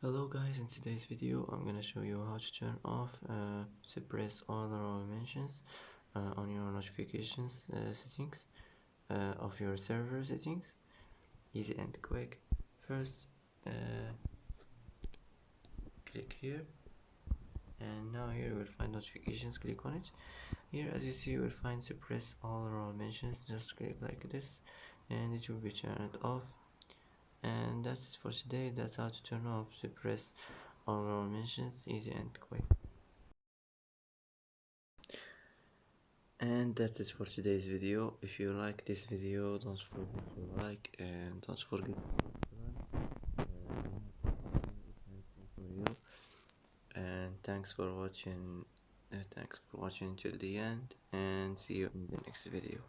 Hello guys, in today's video I'm gonna show you how to turn off suppress all the mentions on your notifications settings of your server settings. Easy and quick. First click here, and now here you will find notifications. Click on it. Here as you see you will find suppress all mentions. Just click like this and it will be turned off. And that's it for today. That's how to turn off suppress all mentions, easy and quick. And that's it for today's video. If you like this video, don't forget to like and don't forget to subscribe. For you. And thanks for watching. Thanks for watching till the end, and see you in the next video.